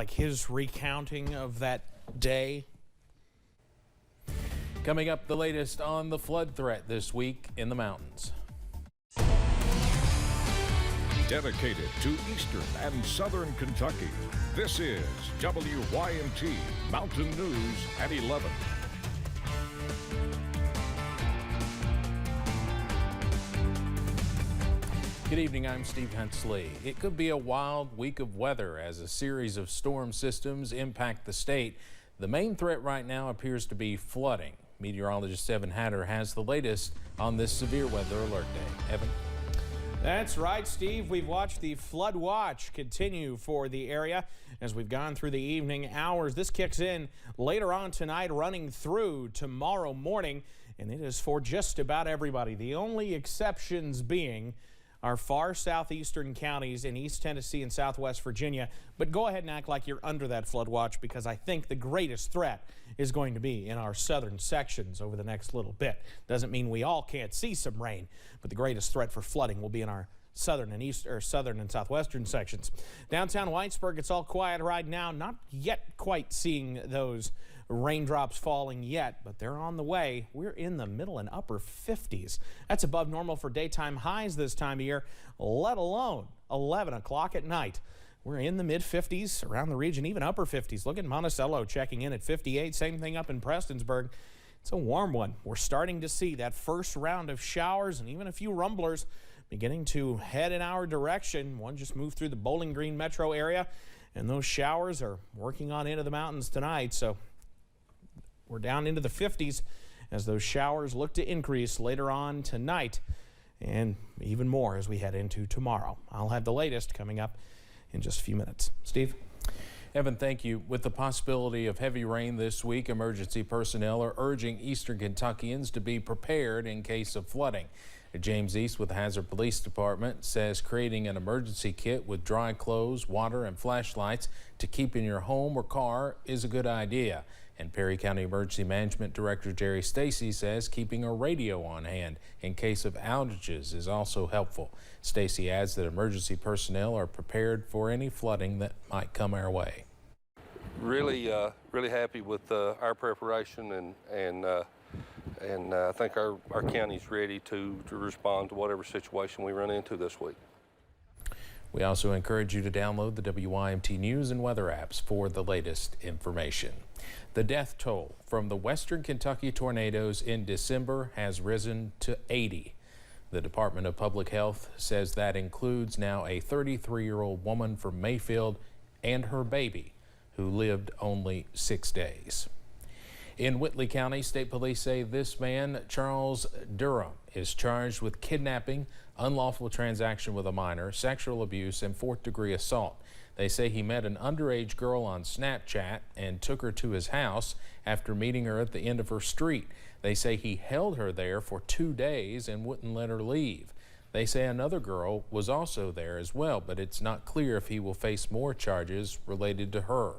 Like his recounting of that day. Coming up, the latest on the flood threat this week in the mountains. Dedicated to eastern and southern Kentucky, this is WYMT Mountain News at 11. Good evening, I'm Steve Hensley. It could be a wild week of weather as a series of storm systems impact the state. The main threat right now appears to be flooding. Meteorologist Evan Hatter has the latest on this severe weather alert day. Evan? That's right, Steve. We've watched the flood watch continue for the area as we've gone through the evening hours. This kicks in later on tonight, running through tomorrow morning, and it is for just about everybody. The only exceptions being our far southeastern counties in East Tennessee and Southwest Virginia. But go ahead and act like you're under that flood watch, because I think the greatest threat is going to be in our southern sections over the next little bit. Doesn't mean we all can't see some rain, but the greatest threat for flooding will be in our southern and southwestern sections. Downtown Whitesburg, it's all quiet right now. Not yet quite seeing those raindrops falling yet, but they're on the way. We're in the middle and upper 50s. That's above normal for daytime highs this time of year, let alone 11 o'clock at night. We're in the mid 50s around the region, even upper 50s. Look at Monticello checking in at 58. Same thing up in Prestonsburg. It's a warm one. We're starting to see that first round of showers and even a few rumblers beginning to head in our direction. One just moved through the Bowling Green metro area, and those showers are working on into the mountains tonight. So we're down into the 50s as those showers look to increase later on tonight, and even more as we head into tomorrow. I'll have the latest coming up in just a few minutes. Steve? Evan, thank you. With the possibility of heavy rain this week, emergency personnel are urging eastern Kentuckians to be prepared in case of flooding. James East with the Hazard Police Department says creating an emergency kit with dry clothes, water, and flashlights to keep in your home or car is a good idea. And Perry County Emergency Management Director Jerry Stacy says keeping a radio on hand in case of outages is also helpful. Stacy adds that emergency personnel are prepared for any flooding that might come our way. Really happy with our preparation, and I think our county's ready to respond to whatever situation we run into this week. We also encourage you to download the WYMT News and Weather apps for the latest information. The death toll from the western Kentucky tornadoes in December has risen to 80. The Department of Public Health says that includes now a 33-year-old woman from Mayfield and her baby, who lived only 6 days. In Whitley County, state police say this man, Charles Durham, is charged with kidnapping, unlawful transaction with a minor, sexual abuse, and fourth-degree assault. They say he met an underage girl on Snapchat and took her to his house after meeting her at the end of her street. They say he held her there for 2 days and wouldn't let her leave. They say another girl was also there as well, but it's not clear if he will face more charges related to her.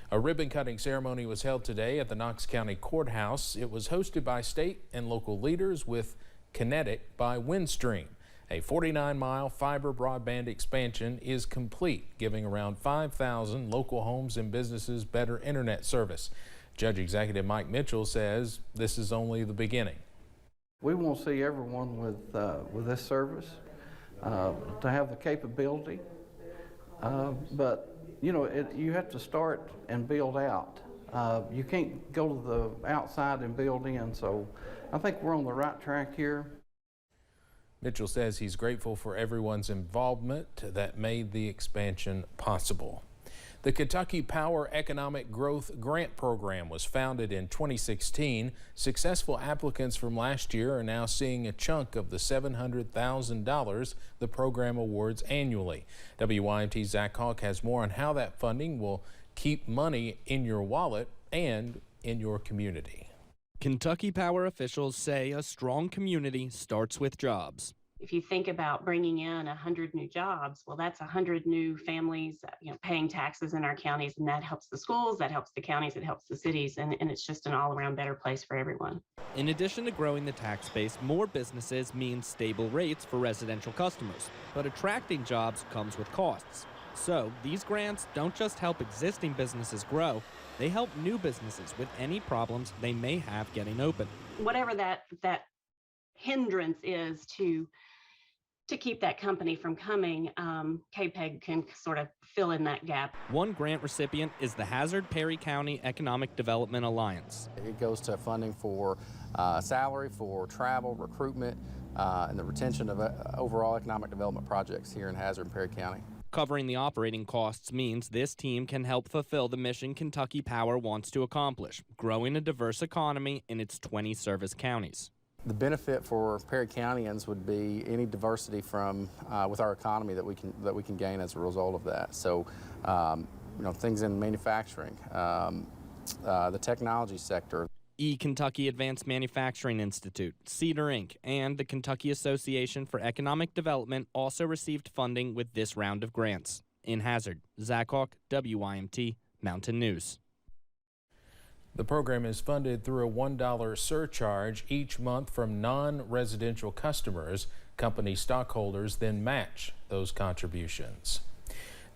A ribbon-cutting ceremony was held today at the Knox County Courthouse. It was hosted by state and local leaders with Kinetic by Windstream. A 49-mile fiber broadband expansion is complete, giving around 5,000 local homes and businesses better internet service. Judge Executive Mike Mitchell says this is only the beginning. We want to see everyone with this service to have the capability, but you know, you have to start and build out. You can't go to the outside and build in, so I think we're on the right track here. Mitchell says he's grateful for everyone's involvement that made the expansion possible. The Kentucky Power Economic Growth Grant Program was founded in 2016. Successful applicants from last year are now seeing a chunk of the $700,000 the program awards annually. WYMT's Zach Hawk has more on how that funding will keep money in your wallet and in your community. Kentucky Power officials say a strong community starts with jobs. If you think about bringing in 100 new jobs, well, that's 100 new families, paying taxes in our counties, and that helps the schools, that helps the counties, it helps the cities, and it's just an all-around better place for everyone. In addition to growing the tax base, more businesses mean stable rates for residential customers, but attracting jobs comes with costs. So these grants don't just help existing businesses grow, they help new businesses with any problems they may have getting open. Whatever that hindrance is to keep that company from coming, KPEG can sort of fill in that gap. One grant recipient is the Hazard Perry County Economic Development Alliance. It goes to funding for salary, for travel, recruitment, and the retention of overall economic development projects here in Hazard and Perry County. Covering the operating costs means this team can help fulfill the mission Kentucky Power wants to accomplish, growing a diverse economy in its 20 service counties. The benefit for Perry Countyans would be any diversity from with our economy that we can gain as a result of that. So, things in manufacturing, the technology sector. Kentucky Advanced Manufacturing Institute, Cedar Inc., and the Kentucky Association for Economic Development also received funding with this round of grants. In Hazard, Zach Hawk, WYMT Mountain News. The program is funded through a $1 surcharge each month from non-residential customers. Company stockholders then match those contributions.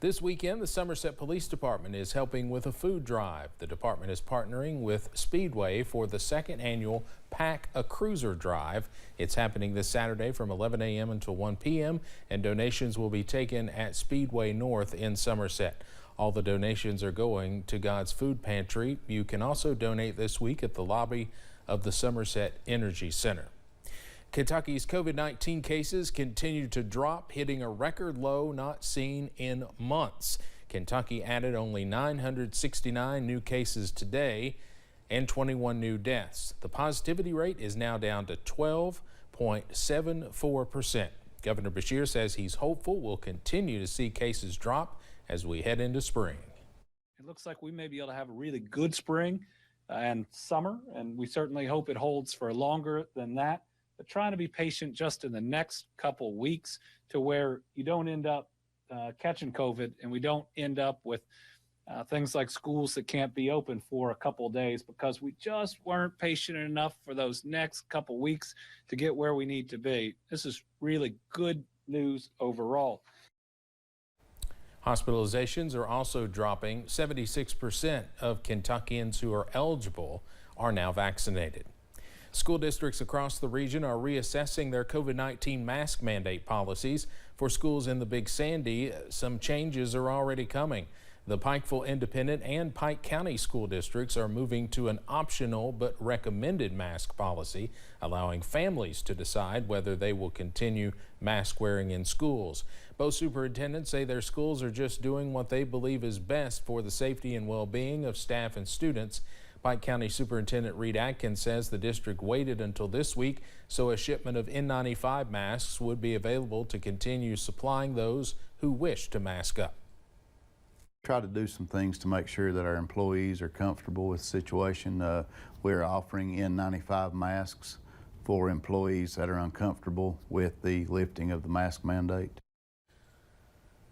This weekend, the Somerset Police Department is helping with a food drive. The department is partnering with Speedway for the second annual Pack a Cruiser drive. It's happening this Saturday from 11 a.m. until 1 p.m. and donations will be taken at Speedway North in Somerset. All the donations are going to God's Food Pantry. You can also donate this week at the lobby of the Somerset Energy Center. Kentucky's COVID-19 cases continue to drop, hitting a record low not seen in months. Kentucky added only 969 new cases today and 21 new deaths. The positivity rate is now down to 12.74%. Governor Beshear says he's hopeful we'll continue to see cases drop as we head into spring. It looks like we may be able to have a really good spring and summer, and we certainly hope it holds for longer than that. But trying to be patient just in the next couple weeks to where you don't end up catching COVID and we don't end up with things like schools that can't be open for a couple of days because we just weren't patient enough for those next couple weeks to get where we need to be. This is really good news overall. Hospitalizations are also dropping. 76% of Kentuckians who are eligible are now vaccinated. School districts across the region are reassessing their COVID-19 mask mandate policies. For schools in the Big Sandy, some changes are already coming. The Pikeville Independent and Pike County school districts are moving to an optional but recommended mask policy, allowing families to decide whether they will continue mask wearing in schools. Both superintendents say their schools are just doing what they believe is best for the safety and well-being of staff and students. Pike County Superintendent Reed Atkins says the district waited until this week so a shipment of N95 masks would be available to continue supplying those who wish to mask up. Try to do some things to make sure that our employees are comfortable with the situation. We're offering N95 masks for employees that are uncomfortable with the lifting of the mask mandate.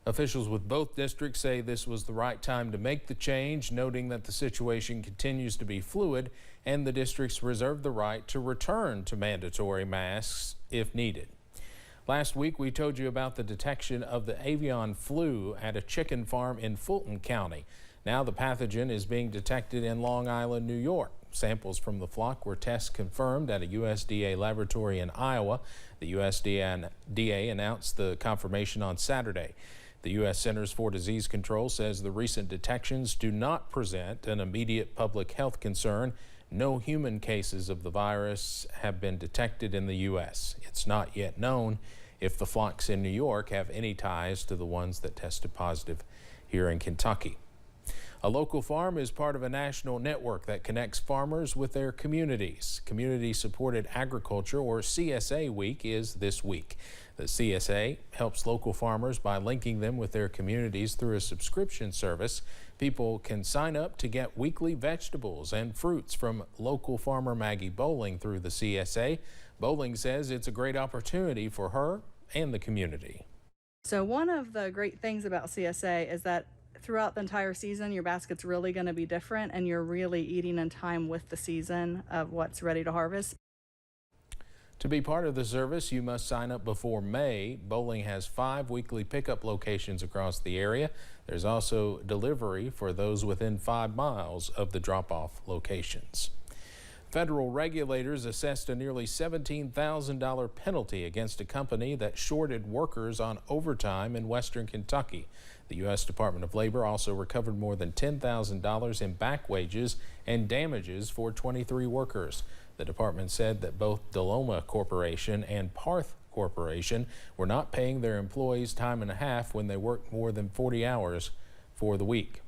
Officials with both districts say this was the right time to make the change, noting that the situation continues to be fluid and the districts reserve the right to return to mandatory masks if needed. Last week, we told you about the detection of the avian flu at a chicken farm in Fulton County. Now the pathogen is being detected in Long Island, New York. Samples from the flock were test confirmed at a USDA laboratory in Iowa. The USDA announced the confirmation on Saturday. The U.S. Centers for Disease Control says the recent detections do not present an immediate public health concern. No human cases of the virus have been detected in the U.S. It's not yet known if the flocks in New York have any ties to the ones that tested positive here in Kentucky. A local farm is part of a national network that connects farmers with their communities. Community-supported agriculture, or CSA Week, is this week. The CSA helps local farmers by linking them with their communities through a subscription service. People can sign up to get weekly vegetables and fruits from local farmer Maggie Bowling through the CSA. Bowling says it's a great opportunity for her and the community. So one of the great things about CSA is that throughout the entire season, your basket's really going to be different and you're really eating in time with the season of what's ready to harvest. To be part of the service, you must sign up before May. Bowling has 5 weekly pickup locations across the area. There's also delivery for those within 5 miles of the drop-off locations. Federal regulators assessed a nearly $17,000 penalty against a company that shorted workers on overtime in western Kentucky. The U.S. Department of Labor also recovered more than $10,000 in back wages and damages for 23 workers. The department said that both Deloma Corporation and Parth Corporation were not paying their employees time and a half when they worked more than 40 hours for the week.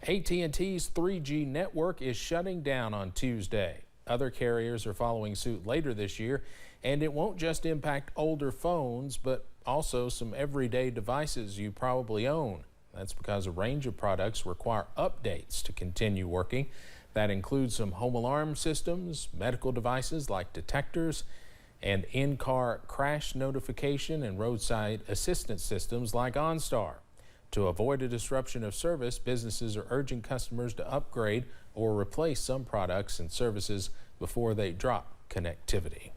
AT&T's 3G network is shutting down on Tuesday. Other carriers are following suit later this year, and it won't just impact older phones, but also some everyday devices you probably own. That's because a range of products require updates to continue working. That includes some home alarm systems, medical devices like detectors, and in-car crash notification and roadside assistance systems like OnStar. To avoid a disruption of service, businesses are urging customers to upgrade or replace some products and services before they drop connectivity.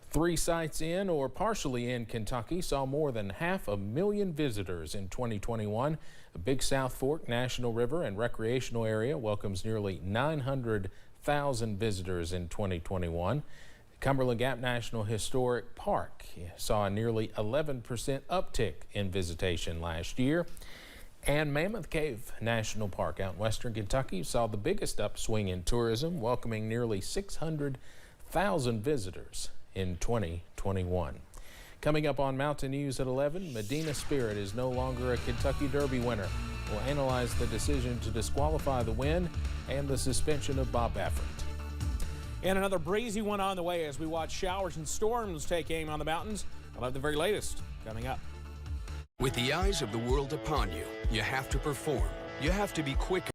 3 sites in or partially in Kentucky saw more than 500,000 visitors in 2021. The Big South Fork National River and Recreational Area welcomes nearly 900,000 visitors in 2021. Cumberland Gap National Historic Park saw a nearly 11% uptick in visitation last year. And Mammoth Cave National Park out in western Kentucky saw the biggest upswing in tourism, welcoming nearly 600,000 visitors in 2021. Coming up on Mountain News at 11, Medina Spirit is no longer a Kentucky Derby winner. We'll analyze the decision to disqualify the win and the suspension of Bob Baffert. And another breezy one on the way as we watch showers and storms take aim on the mountains. I'll have the very latest coming up. With the eyes of the world upon you, you have to perform. You have to be quick.